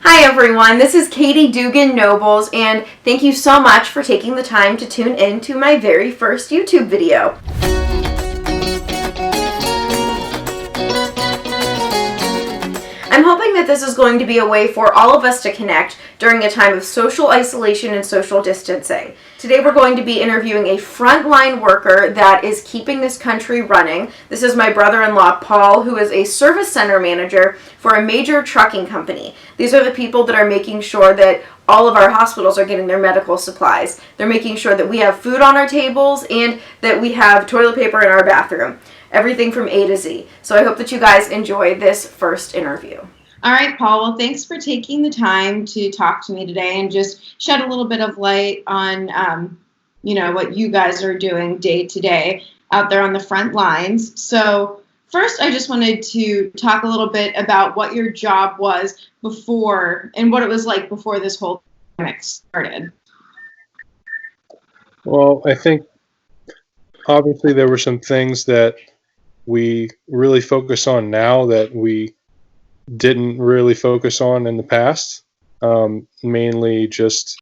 Hi everyone, this is Katie Dugan-Nobles, and thank you so much for taking the time to tune in to my very first YouTube video. I'm hoping that this is going to be a way for all of us to connect during a time of social isolation and social distancing. Today we're going to be interviewing a frontline worker that is keeping this country running. This is my brother-in-law, Paul, who is a service center manager for a major trucking company. These are the people that are making sure that all of our hospitals are getting their medical supplies. They're making sure that we have food on our tables and that we have toilet paper in our bathroom. Everything from A to Z. So I hope that you guys enjoy this first interview. All right, Paul. Well, thanks for taking the time to talk to me today and just shed a little bit of light on, what you guys are doing day to day out there on the front lines. So first, I just wanted to talk a little bit about what your job was before and what it was like before this whole pandemic started. Well, I think obviously there were some things that we really focus on now that we didn't really focus on in the past. Mainly just,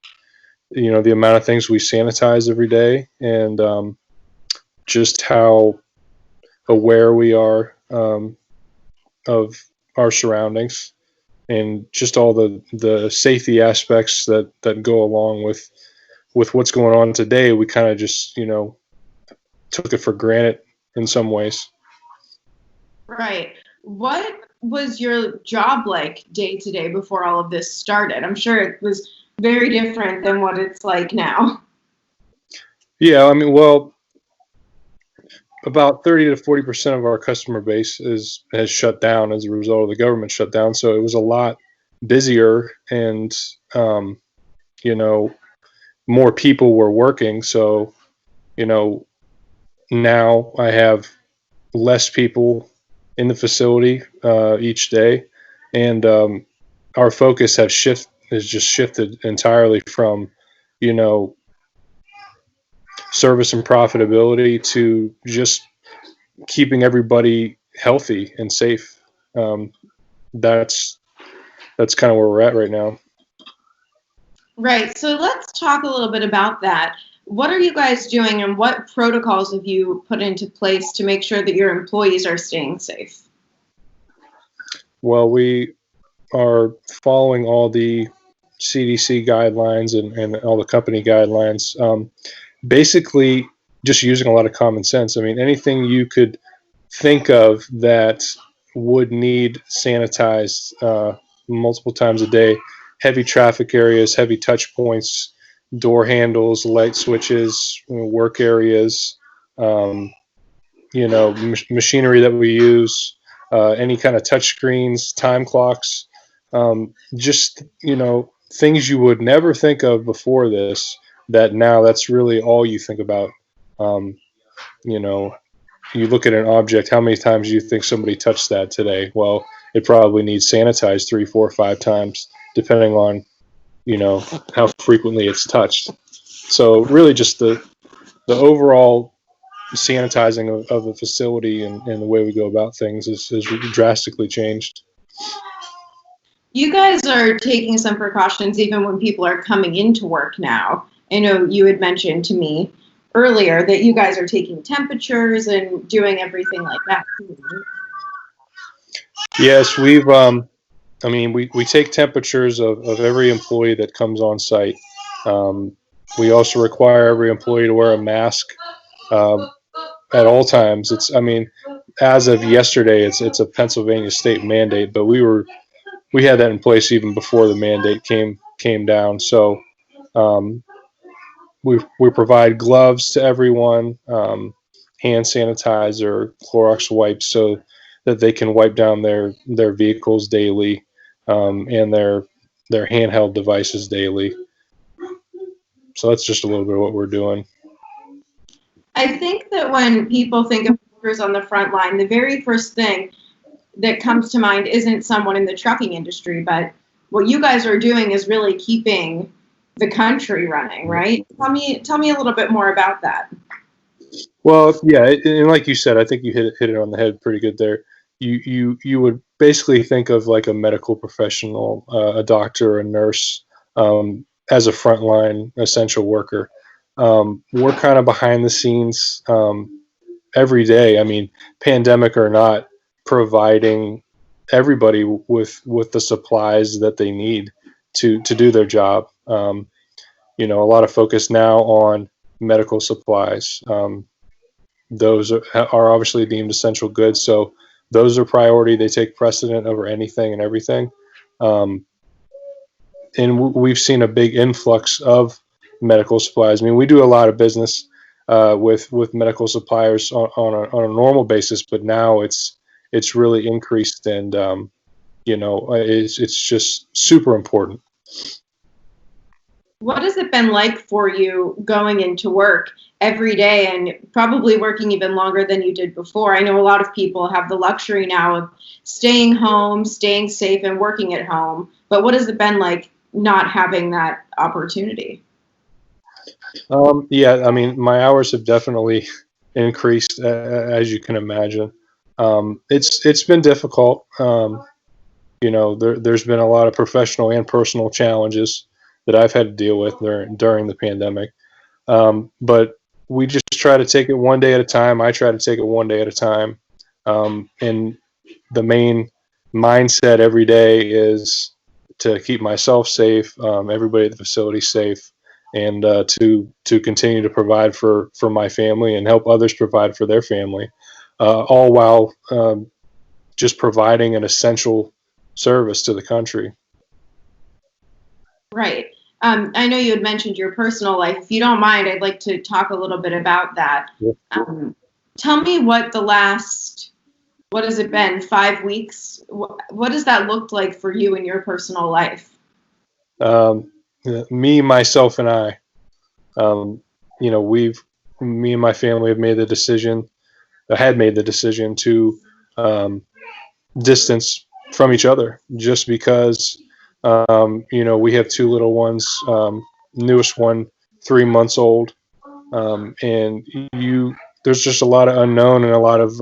the amount of things we sanitize every day and just how aware we are of our surroundings and just all the safety aspects that go along with what's going on today. We kind of just, took it for granted in some ways. Right. What was your job like day to day before all of this started? I'm sure it was very different than what it's like now. Yeah, about 30 to 40% of our customer base has shut down as a result of the government shutdown. So it was a lot busier and, more people were working. So, now I have less people in the facility each day, and our focus has just shifted entirely from service and profitability to just keeping everybody healthy and safe. That's kind of where we're at right now. Right. So let's talk a little bit about that. What are you guys doing and what protocols have you put into place to make sure that your employees are staying safe? Well, we are following all the CDC guidelines and all the company guidelines. Basically, just using a lot of common sense. I mean, anything you could think of that would need sanitized multiple times a day. Heavy traffic areas, heavy touch points, door handles, light switches, work areas, machinery that we use, any kind of touch screens, time clocks, just, things you would never think of before this, that now that's really all you think about. You look at an object, how many times do you think somebody touched that today? Well, it probably needs sanitized 3, 4, 5 times, depending on, how frequently it's touched. So really just the overall sanitizing of the facility and the way we go about things has drastically changed. You guys are taking some precautions even when people are coming into work now. I know you had mentioned to me earlier that you guys are taking temperatures and doing everything like that. Yes, we've we take temperatures of every employee that comes on site. We also require every employee to wear a mask at all times. As of yesterday, it's a Pennsylvania state mandate, but we had that in place even before the mandate came down. So we provide gloves to everyone, hand sanitizer, Clorox wipes, so that they can wipe down their vehicles daily, and their handheld devices daily. So that's just a little bit of what we're doing. I think that when people think of workers on the front line, the very first thing that comes to mind isn't someone in the trucking industry, but what you guys are doing is really keeping the country running, right? Tell me a little bit more about that. Well, yeah, and like you said, I think you hit it on the head pretty good there. you would basically think of like a medical professional, a doctor, a nurse, as a frontline essential worker. We're kind of behind the scenes every day. I mean, pandemic or not, providing everybody with the supplies that they need to do their job. A lot of focus now on medical supplies. Those are obviously deemed essential goods, so those are priority. They take precedent over anything and everything. Um, and we've seen a big influx of medical supplies. I mean, we do a lot of business with medical suppliers on a normal basis, but now it's really increased, and it's just super important. What has it been like for you going into work every day and probably working even longer than you did before? I know a lot of people have the luxury now of staying home, staying safe, and working at home. But what has it been like not having that opportunity? Yeah, I mean, my hours have definitely increased, as you can imagine. It's been difficult. There's been a lot of professional and personal challenges that I've had to deal with during the pandemic. But we just try to take it one day at a time. I try to take it one day at a time. And the main mindset every day is to keep myself safe, everybody at the facility safe, and to continue to provide for my family and help others provide for their family, all while just providing an essential service to the country. Right. I know you had mentioned your personal life. If you don't mind, I'd like to talk a little bit about that. Yeah. Tell me what has it been, 5 weeks? What does that look like for you in your personal life? Me, myself, and I, me and my family have made the decision, had made the decision to distance from each other, just because we have two little ones, newest one 3 months old, and there's just a lot of unknown and a lot of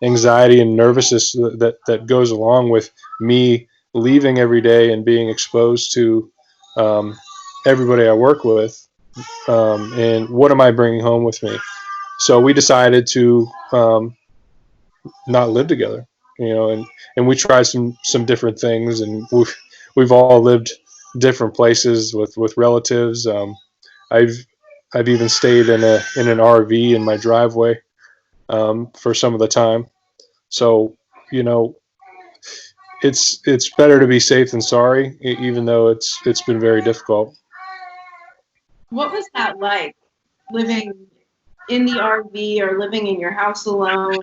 anxiety and nervousness that goes along with me leaving every day and being exposed to everybody I work with, and what am I bringing home with me. So we decided to not live together, and we tried some different things, and we've all lived different places with relatives. I've even stayed in an RV in my driveway for some of the time. So it's better to be safe than sorry, even though it's been very difficult. What was that like, living in the RV or living in your house alone?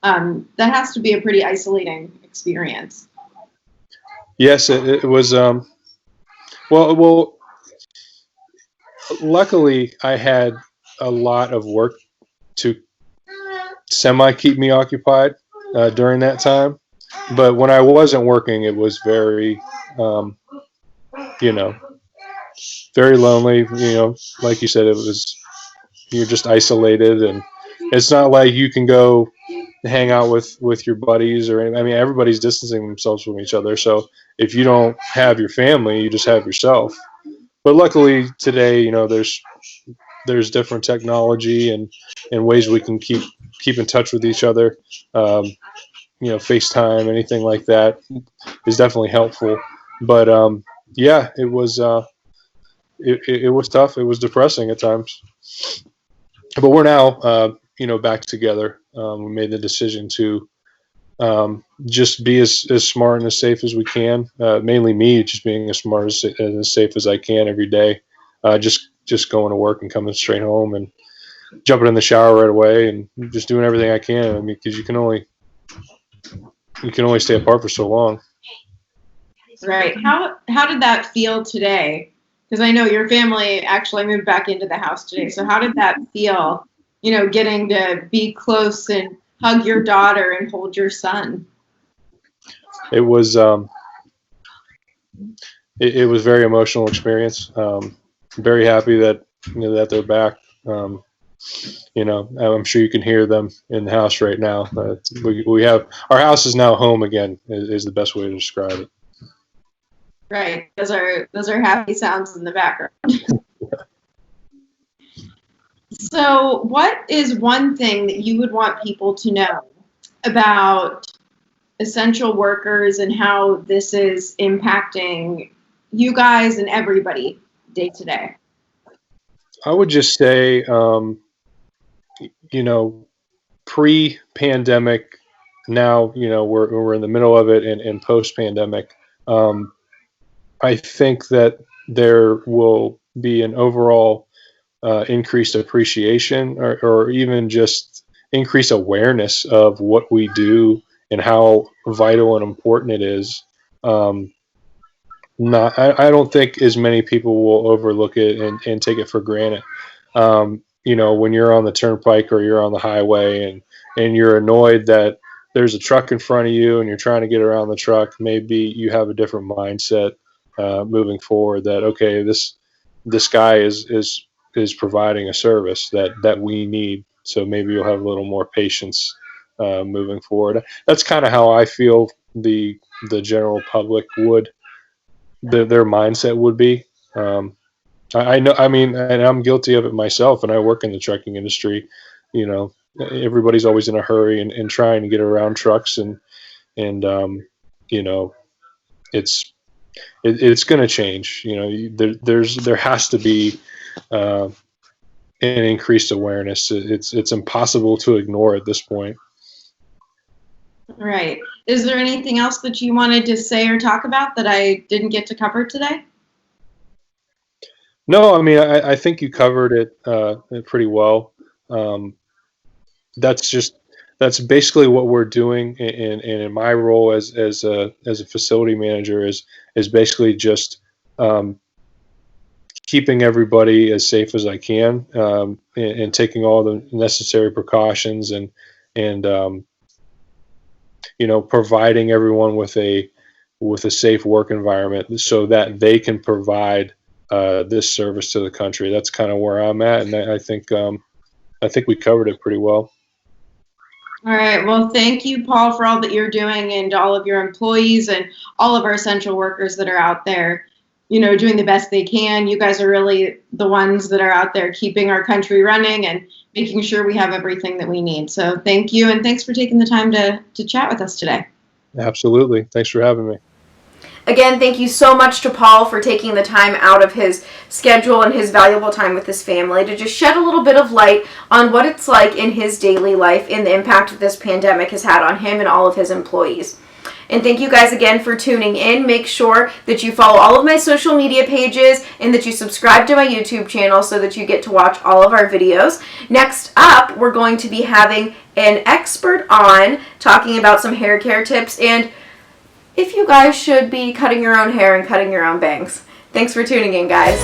That has to be a pretty isolating experience. Yes, it was. Well, luckily I had a lot of work to semi keep me occupied during that time. But when I wasn't working, it was very, you know, very lonely. Like you said, you're just isolated, and it's not like you can go hang out with your buddies or anything. I mean, everybody's distancing themselves from each other. So if you don't have your family, you just have yourself. But luckily today, there's different technology and ways we can keep in touch with each other. FaceTime, anything like that is definitely helpful. But yeah, it was it was tough. It was depressing at times. But we're now back together. We made the decision to just be as smart and as safe as we can. Mainly me, just being as smart and as safe as I can every day. Just going to work and coming straight home and jumping in the shower right away and just doing everything I can. I mean, because you can only stay apart for so long. Right. How did that feel today? Because I know your family actually moved back into the house today. So how did that feel? Getting to be close and hug your daughter and hold your son. It was it was very emotional experience. Very happy that that they're back. I'm sure you can hear them in the house right now. We have our house is now home again. Is the best way to describe it. Right. Those are happy sounds in the background. So, what is one thing that you would want people to know about essential workers and how this is impacting you guys and everybody day to day? I would just say, pre-pandemic, now, we're in the middle of it, and post-pandemic, I think that there will be an overall increased appreciation, or even just increased awareness of what we do and how vital and important it is. I don't think as many people will overlook it and take it for granted. When you're on the turnpike or you're on the highway and you're annoyed that there's a truck in front of you and you're trying to get around the truck, maybe you have a different mindset moving forward, that okay, this guy is providing a service that we need. So maybe you'll have a little more patience moving forward. That's kind of how I feel the general public would, their mindset would be. I know, I mean, and I'm guilty of it myself, and I work in the trucking industry. Everybody's always in a hurry and trying to get around trucks, and it's going to change. There has to be an increased awareness. It's impossible to ignore at this point. Right. Is there anything else that you wanted to say or talk about that I didn't get to cover today? No, I mean, I think you covered it pretty well. That's basically what we're doing, and in my role as a facility manager is basically just keeping everybody as safe as I can, and taking all the necessary precautions, and providing everyone with a safe work environment so that they can provide this service to the country. That's kind of where I'm at, and I think we covered it pretty well. All right. Well, thank you, Paul, for all that you're doing, and all of your employees and all of our essential workers that are out there, doing the best they can. You guys are really the ones that are out there keeping our country running and making sure we have everything that we need. So thank you, and thanks for taking the time to chat with us today. Absolutely. Thanks for having me. Again, thank you so much to Paul for taking the time out of his schedule and his valuable time with his family to just shed a little bit of light on what it's like in his daily life and the impact that this pandemic has had on him and all of his employees. And thank you guys again for tuning in. Make sure that you follow all of my social media pages and that you subscribe to my YouTube channel so that you get to watch all of our videos. Next up, we're going to be having an expert on talking about some hair care tips and if you guys should be cutting your own hair and cutting your own bangs. Thanks for tuning in, guys.